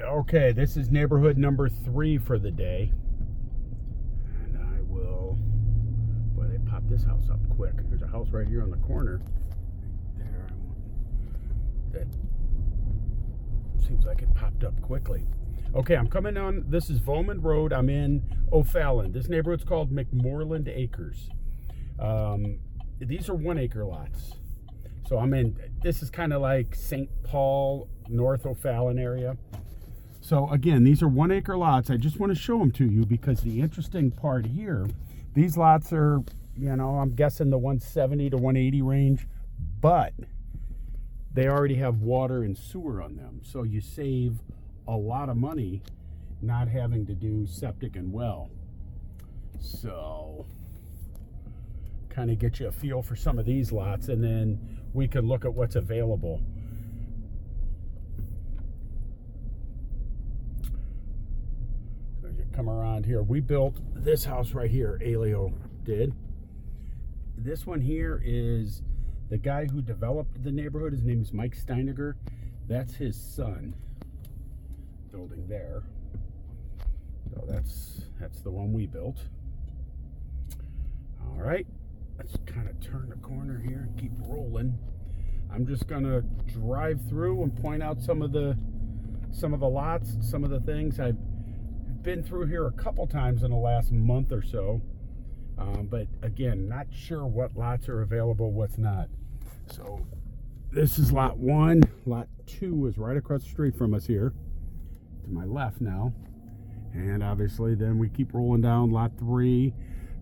Okay, this is neighborhood number 3 for the day. And I will... Boy, they popped this house up quick. There's a house right here on the corner. Right there. That seems like it popped up quickly. Okay, I'm coming on. This is Volman Road. I'm in O'Fallon. This neighborhood's called McMoreland Acres. These are 1 acre lots. So I'm in, this is kind of like St. Paul, North O'Fallon area. So again, these are 1 acre lots. I just want to show them to you because the interesting part here, these lots are, you know, I'm guessing the 170 to 180 range, but they already have water and sewer on them. So you save a lot of money not having to do septic and well. So kind of get you a feel for some of these lots, and then we can look at what's available. So you come around here. We built this house right here, Alio did. This one here is the guy who developed the neighborhood. His name is Mike Steiniger. That's his son building there. So that's the one we built. All right, let's kind of turn the corner here and keep rolling. I'm just gonna drive through and point out some of the lots, some of the things. I've been through here a couple times in the last month or so, but again, not sure what lots are available, what's not. So this is lot 1. Lot 2 is right across the street from us here, to my left now. And obviously then we keep rolling down. Lot 3.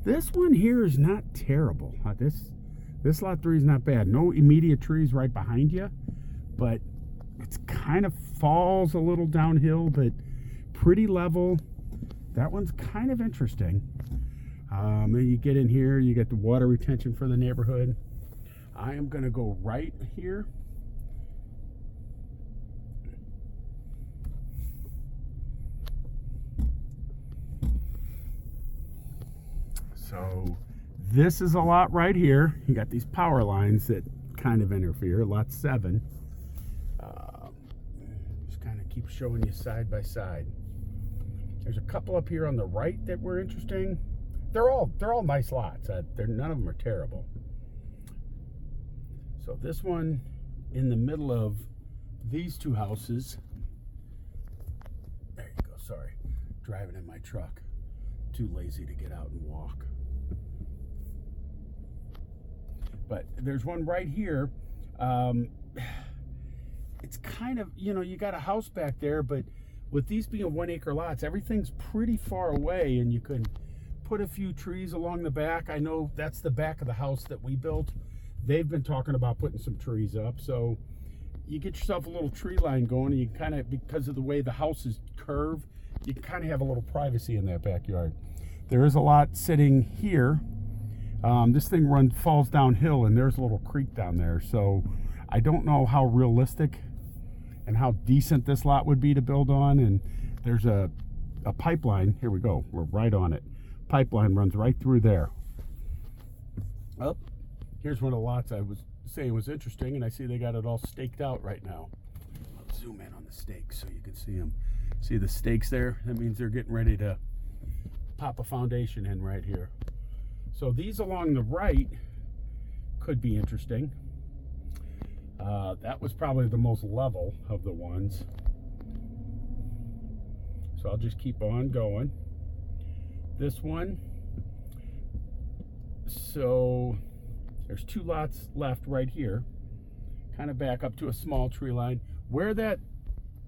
This one here is not terrible. This lot 3 is not bad. No immediate trees right behind you, but it's kind of falls a little downhill, but pretty level. That one's kind of interesting. And you get in here, you get the water retention for the neighborhood. I am going to go right here. So this is a lot right here. You got these power lines that kind of interfere. Lot 7. Just kind of keep showing you side by side. There's a couple up here on the right that were interesting. They're all nice lots. None of them are terrible. So this one in the middle of these 2 houses. There you go. Sorry, driving in my truck. Too lazy to get out and walk. But there's one right here. It's kind of, you know, you got a house back there, but with these being 1 acre lots, everything's pretty far away, and you could put a few trees along the back. I know that's the back of the house that we built. They've been talking about putting some trees up, so you get yourself a little tree line going, and you kind of, because of the way the house is curved, you kind of have a little privacy in that backyard. There is a lot sitting here. This thing falls downhill, and there's a little creek down there. So I don't know how realistic and how decent this lot would be to build on. And there's a pipeline. Here we go. We're right on it. Pipeline runs right through there. Oh, here's one of the lots I was saying was interesting, and I see they got it all staked out right now. I'll zoom in on the stakes so you can see them. See the stakes there? That means they're getting ready to pop a foundation in right here. So these along the right could be interesting. That was probably the most level of the ones. So I'll just keep on going. This one. So there's 2 lots left right here. Kind of back up to a small tree line. Where that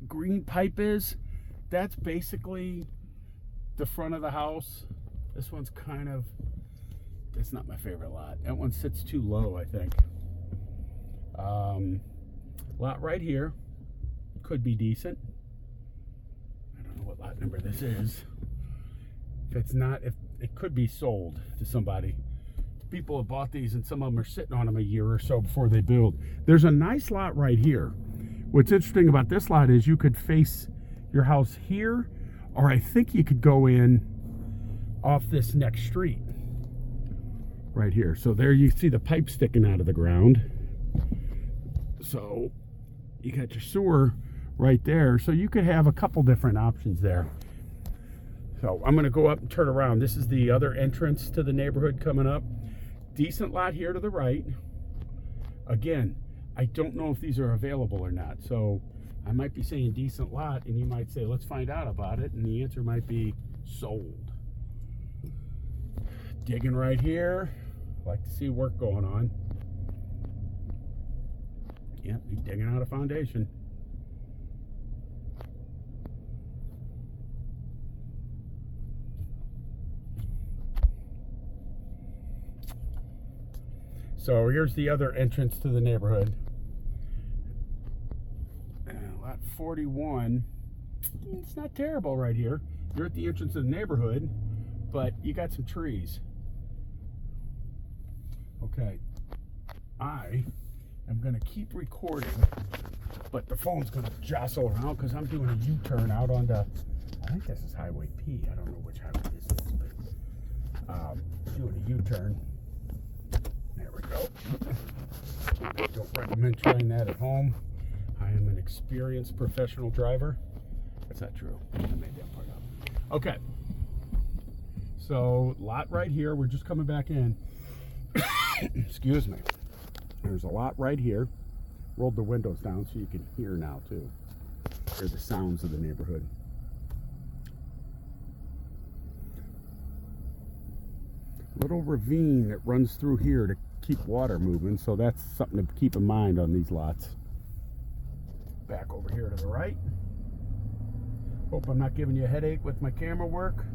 green pipe is, that's basically the front of the house. This one's kind of, that's not my favorite lot. That one sits too low, I think. Lot right here could be decent. I don't know what lot number this is. If it's not, if it could be sold to somebody. People have bought these, and some of them are sitting on them a year or so before they build. There's a nice lot right here. What's interesting about this lot is you could face your house here, or I think you could go in off this next street right here. So there you see the pipe sticking out of the ground. So you got your sewer right there. So you could have a couple different options there. So I'm going to go up and turn around. This is the other entrance to the neighborhood coming up. Decent lot here to the right. Again, I don't know if these are available or not. So I might be saying decent lot, and you might say, let's find out about it. And the answer might be sold. Digging right here. Like to see work going on. Yep, he's digging out a foundation. So here's the other entrance to the neighborhood. Lot 41. It's not terrible right here. You're at the entrance of the neighborhood, but you got some trees. Okay. I am going to keep recording, but the phone's going to jostle around because I'm doing a U-turn out onto, I think this is Highway P. I don't know which highway this is, but doing a U-turn. There we go. Don't recommend trying that at home. I am an experienced professional driver. That's not true. I made that part up. Okay. So, lot right here. We're just coming back in. Excuse me. There's a lot right here. Rolled the windows down so you can hear now, too. Hear the sounds of the neighborhood. Little ravine that runs through here to keep water moving, so that's something to keep in mind on these lots. Back over here to the right. Hope I'm not giving you a headache with my camera work.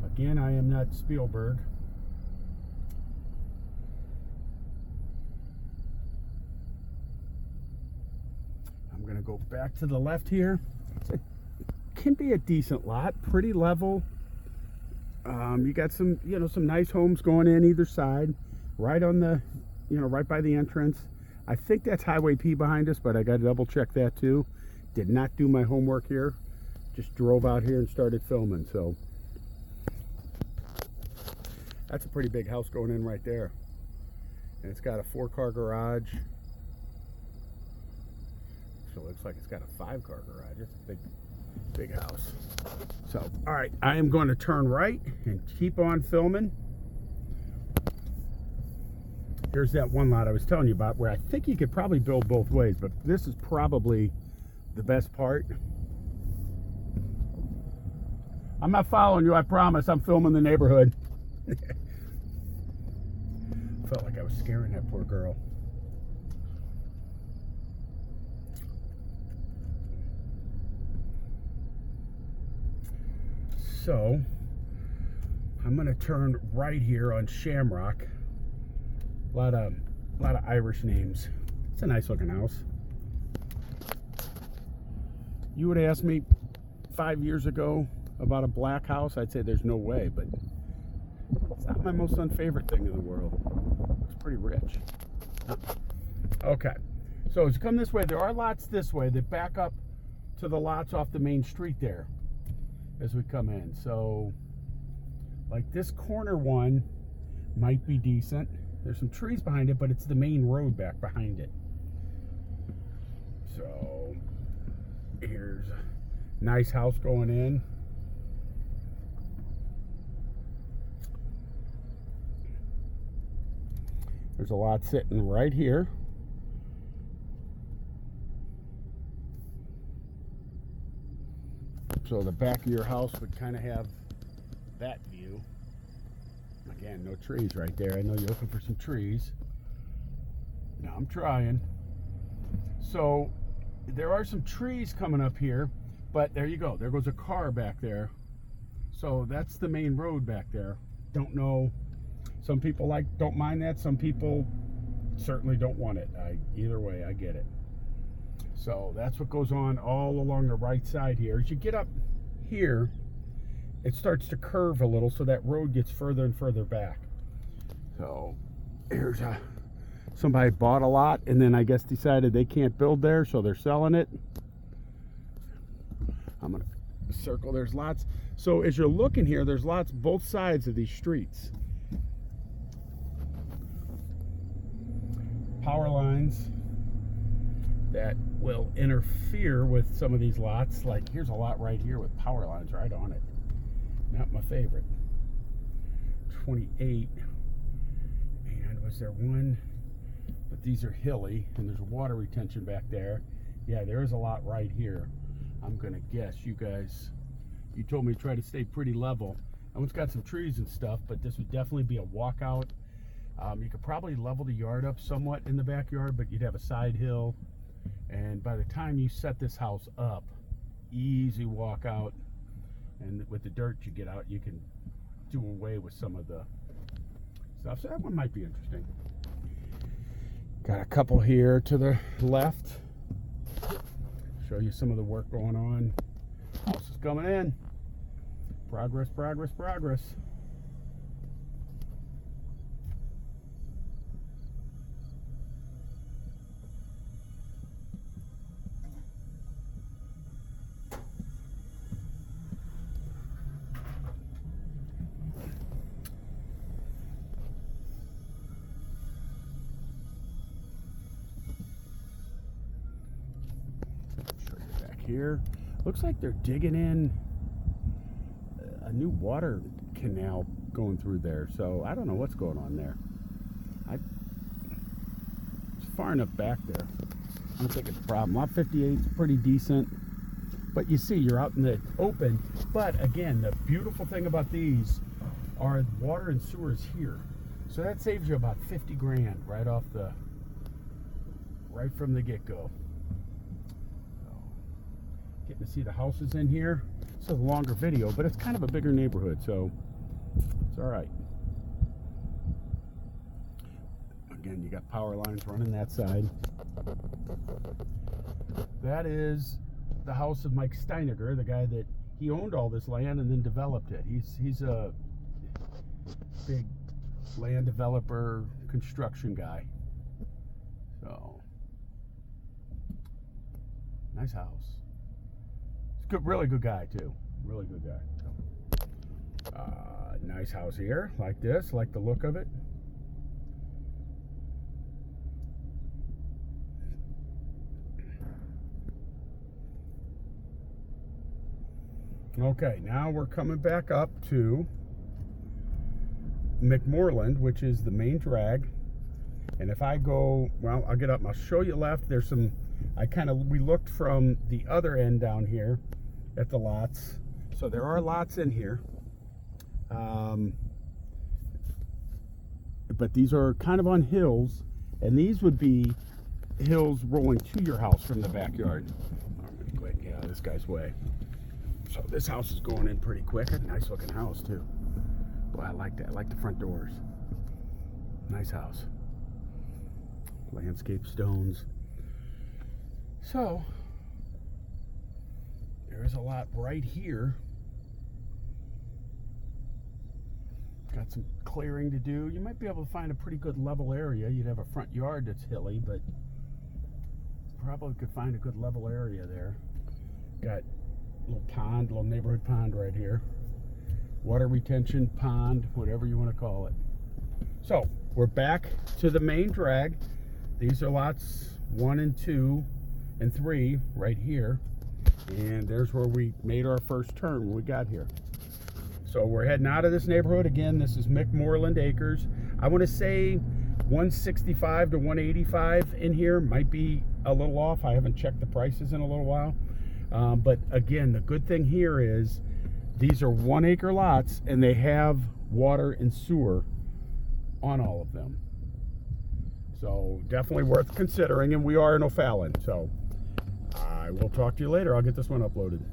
Again, I am not Spielberg. I'm going to go back to the left here. It can be a decent lot, pretty level. You got some, some nice homes going in either side, right on the, right by the entrance. I think that's Highway P behind us, but I got to double check that too. Did not do my homework here. Just drove out here and started filming. So that's a pretty big house going in right there. And it's got a 4-car garage. So it looks like it's got a 5-car garage. It's a big house. So, all right, I am going to turn right and keep on filming. Here's that one lot I was telling you about where I think you could probably build both ways, but this is probably the best part. I'm not following you, I promise. I'm filming the neighborhood. Felt like I was scaring that poor girl. So, I'm going to turn right here on Shamrock. A lot of Irish names. It's a nice looking house. You would ask me 5 years ago about a black house, I'd say there's no way, but it's not my most unfavorite thing in the world. It's pretty rich. Okay, so as you come this way, there are lots this way that back up to the lots off the main street there as we come in. So, like this corner one might be decent. There's some trees behind it, but it's the main road back behind it. So, here's a nice house going in. There's a lot sitting right here. So the back of your house would kind of have that view. Again, no trees right there. I know you're looking for some trees. No, I'm trying. So there are some trees coming up here, but there you go. There goes a car back there. So that's the main road back there. Don't know. Some people don't mind that. Some people certainly don't want it. Either way, I get it. So that's what goes on all along the right side here. As you get up here, it starts to curve a little, so that road gets further and further back. So here's somebody bought a lot and then I guess decided they can't build there, so they're selling it. I'm gonna circle. There's lots. So as you're looking here, there's lots both sides of these streets. Power lines. that will interfere with some of these lots. Like here's a lot right here with power lines right on it. Not my favorite. 28. And was there one? But these are hilly, and there's water retention back there. Yeah, there is a lot right here. I'm gonna guess you guys, you told me to try to stay pretty level. That one's got some trees and stuff, but this would definitely be a walkout. You could probably level the yard up somewhat in the backyard, but you'd have a side hill. And by the time you set this house up, easy walkout. And with the dirt you get out, you can do away with some of the stuff. So that one might be interesting. Got a couple here to the left. Show you some of the work going on. House is coming in. Progress, progress, progress. Here looks like they're digging in a new water canal going through there, so I don't know what's going on there. It's far enough back there. I don't think it's a problem. Lot 58 is pretty decent, but you see you're out in the open. But again, the beautiful thing about these are water and sewers here, so that saves you about 50 grand right from the get-go. Getting to see the houses in here. This is a longer video, but it's kind of a bigger neighborhood, so it's all right. Again, you got power lines running that side. That is the house of Mike Steiniger, the guy that he owned all this land and then developed it. He's a big land developer, construction guy. So nice house. Good, really good guy too. Really good guy. Nice house here, like this, like the look of it. Okay, now we're coming back up to McMoreland, which is the main drag. And if I go, well, I'll get up and I'll show you left. There's some, we looked from the other end down here at the lots. So there are lots in here. But these are kind of on hills, and these would be hills rolling to your house from the backyard. I'm gonna go ahead and get out of this guy's way. So this house is going in pretty quick. A nice looking house too. Boy, I like that. I like the front doors. Nice house. Landscape stones. So there is a lot right here. Got some clearing to do. You might be able to find a pretty good level area. You'd have a front yard that's hilly, but probably could find a good level area there. Got a little pond, little neighborhood pond right here. Water retention pond, whatever you want to call it. So we're back to the main drag. These are lots 1 and 2 and 3 right here. And there's where we made our first turn when we got here. So we're heading out of this neighborhood. Again, this is McMoreland Acres. I want to say 165 to 185 in here. Might be a little off. I haven't checked the prices in a little while. But again, the good thing here is these are 1 acre lots and they have water and sewer on all of them. So definitely worth considering, and we are in O'Fallon. So I will talk to you later. I'll get this one uploaded.